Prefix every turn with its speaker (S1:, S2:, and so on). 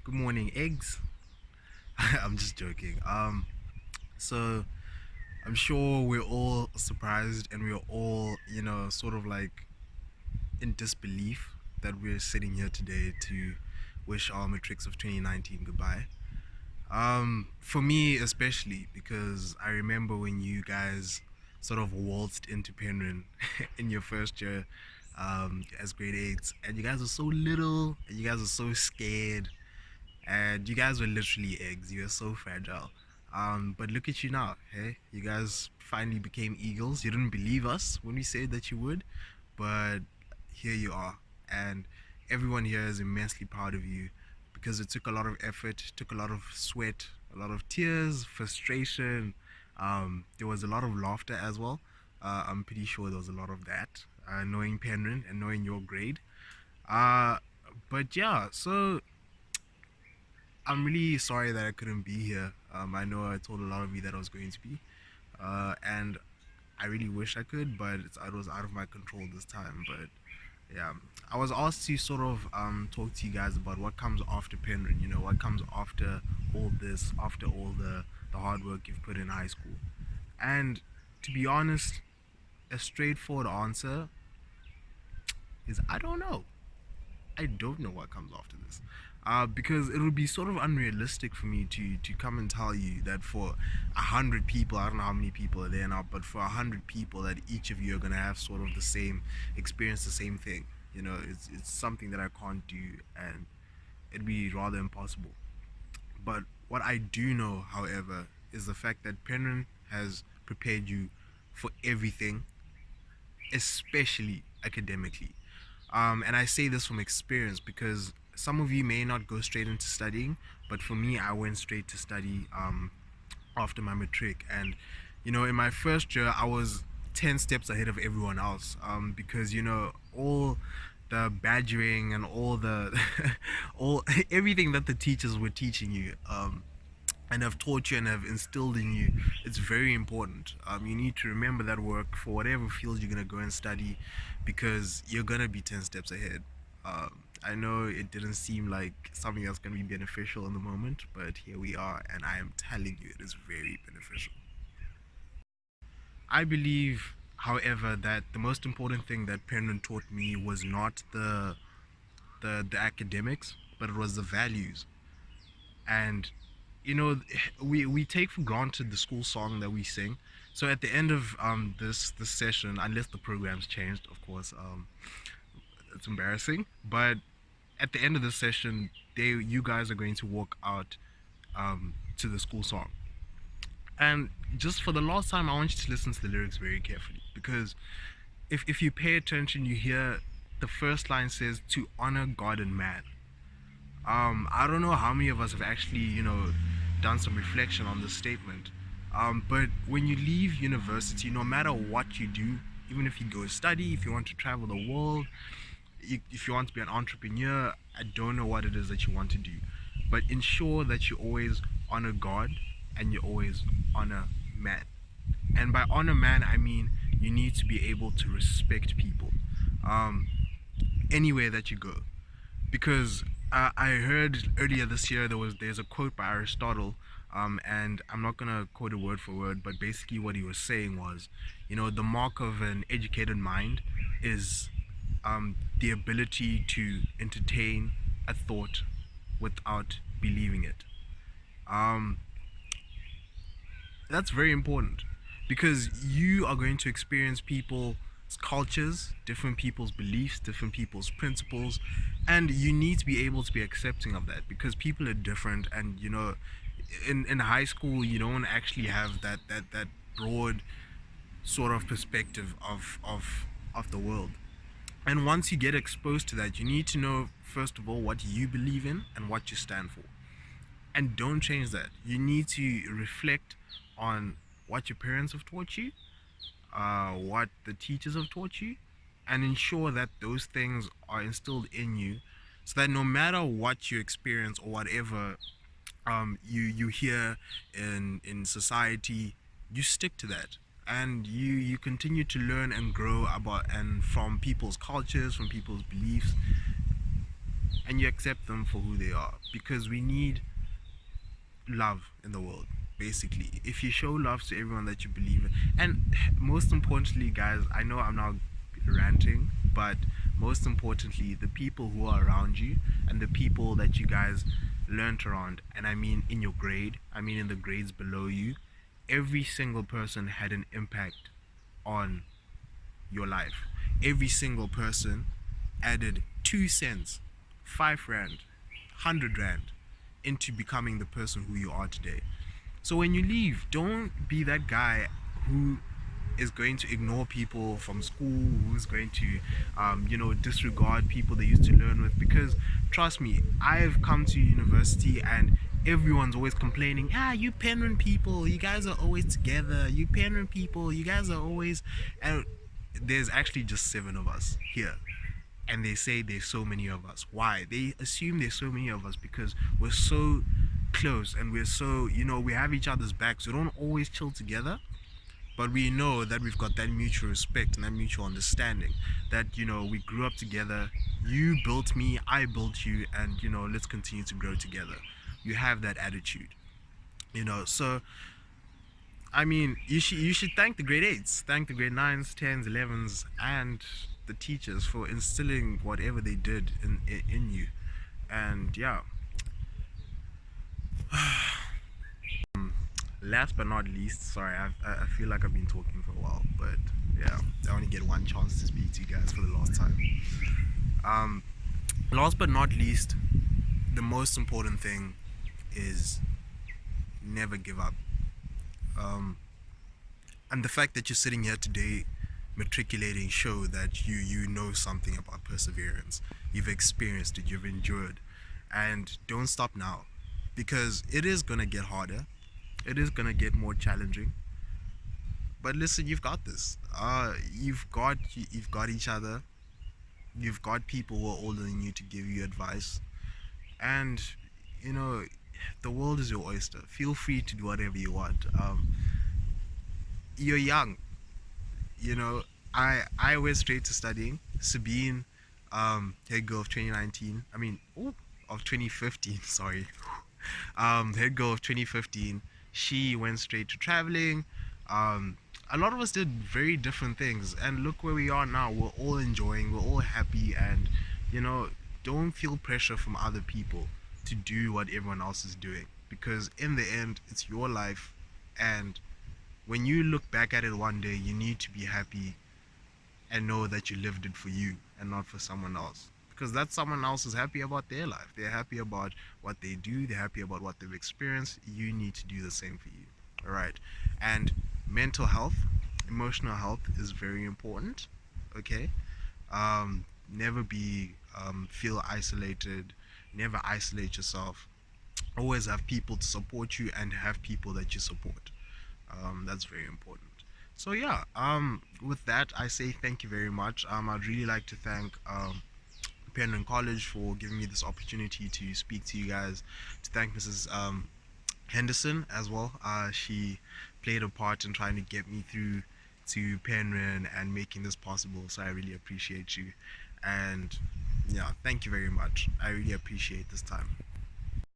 S1: Good morning, eggs. I'm just joking. So I'm sure we're all surprised and we're all, sort of like in disbelief that we're sitting here today to wish our Matrics of 2019 goodbye. For me especially because I remember when you guys sort of waltzed into Penryn in your first year as grade eights, and you guys were so little and you guys were so scared and you guys were literally eggs. You were so fragile. But look at you now, hey? You guys finally became eagles. You didn't believe us when we said that you would, but here you are, and everyone here is immensely proud of you because it took a lot of effort, it took a lot of sweat, a lot of tears, frustration. There was a lot of laughter as well. I'm pretty sure there was a lot of that, knowing Penryn and knowing your grade. Uh, but yeah, so I'm really sorry that I couldn't be here. I know I told a lot of you that I was going to be, and I really wish I could, but it was out of my control this time. But yeah, I was asked to sort of talk to you guys about what comes after Penryn. You know, what comes after all this, after all the hard work you've put in high school. And to be honest, a straightforward answer is I don't know. I don't know what comes after this. Because it would be sort of unrealistic for me to come and tell you that for 100 people, I don't know how many people are there now, but for 100 people, that each of you are gonna have sort of the same experience, the same thing. You know, it's something that I can't do, and it'd be rather impossible. But what I do know, however, is the fact that Penryn has prepared you for everything, especially academically. And I say this from experience because some of you may not go straight into studying, but for me, I went straight to study after my matric. And, in my first year, I was 10 steps ahead of everyone else because, all the badgering and all the, all everything that the teachers were teaching you. And have taught you and have instilled in you, it's very important. You need to remember that work for whatever field you're going to go and study because you're going to be 10 steps ahead. I know it didn't seem like something that's going to be beneficial in the moment, but here we are, and I am telling you, it is very beneficial. I believe, however, that the most important thing that Penryn taught me was not the academics, but it was the values. And we take for granted the school song that we sing. So at the end of this session, unless the program's changed, of course, it's embarrassing. But at the end of the session, you guys are going to walk out to the school song. And just for the last time, I want you to listen to the lyrics very carefully because if you pay attention, you hear the first line says to honor God and man. I don't know how many of us have actually, done some reflection on this statement. But when you leave university, no matter what you do, even if you go study, if you want to travel the world, if you want to be an entrepreneur, I don't know what it is that you want to do, but ensure that you always honor God and you always honor man. And by honor man, I mean you need to be able to respect people um, anywhere that you go because I heard earlier this year there's a quote by Aristotle, and I'm not gonna quote it word for word, but basically what he was saying was, the mark of an educated mind is the ability to entertain a thought without believing it. Um, that's very important because you are going to experience people's cultures, different people's beliefs, different people's principles, and you need to be able to be accepting of that because people are different. And in high school, you don't actually have that broad sort of perspective of the world. And once you get exposed to that, you need to know first of all what you believe in and what you stand for, and don't change that. You need to reflect on what your parents have taught you, what the teachers have taught you, and ensure that those things are instilled in you, so that no matter what you experience or whatever you hear in society, you stick to that. And you continue to learn and grow about and from people's cultures, from people's beliefs, and you accept them for who they are, because we need love in the world. Basically, if you show love to everyone that you believe in, and most importantly, guys, I know I'm now ranting, but most importantly, the people who are around you and the people that you guys learnt around, and I mean in your grade, I mean in the grades below you, every single person had an impact on your life. Every single person added 2 cents, 5 rand, 100 rand into becoming the person who you are today. So when you leave, don't be that guy who is going to ignore people from school, who's going to, disregard people they used to learn with. Because trust me, I've come to university and everyone's always complaining, you Penryn people, you guys are always together. You Penryn people, you guys are always. And there's actually just 7 of us here. And they say there's so many of us. Why? They assume there's so many of us because we're so close and we're so, we have each other's backs. We don't always chill together, but we know that we've got that mutual respect and that mutual understanding that, we grew up together. You built me, I built you, and, let's continue to grow together. You have that attitude, so I mean, you should thank the grade eights, thank the grade nines, tens, 11s, and the teachers for instilling whatever they did in you. And yeah, last but not least, sorry, I feel like I've been talking for a while, but yeah, I only get one chance to speak to you guys for the last time. Um, Last but not least, the most important thing is never give up. Um, and the fact that you're sitting here today matriculating show that you know something about perseverance. You've experienced it, you've endured, and don't stop now, because it is gonna get harder, it is gonna get more challenging. But listen, you've got this. You've got each other. You've got people who are older than you to give you advice, and you know the world is your oyster. Feel free to do whatever you want. You're young, you know. I went straight to studying. Sabine, head girl of 2019. I mean, ooh, of 2015. Sorry, head girl of 2015. She went straight to traveling. A lot of us did very different things, and look where we are now. We're all enjoying. We're all happy, and you know, don't feel pressure from other people to do what everyone else is doing, because in the end, it's your life, and when you look back at it one day, you need to be happy and know that you lived it for you and not for someone else. Because that someone else is happy about their life. They're happy about what they do, they're happy about what they've experienced. You need to do the same for you. Alright. And mental health, emotional health is very important. Okay. Never be feel isolated, never isolate yourself. Always have people to support you and have people that you support. That's very important. So yeah, with that, I say thank you very much. I'd really like to thank Penryn College for giving me this opportunity to speak to you guys. To thank Mrs. Henderson as well. She played a part in trying to get me through to Penryn and making this possible. So I really appreciate you. And yeah, thank you very much. I really appreciate this time.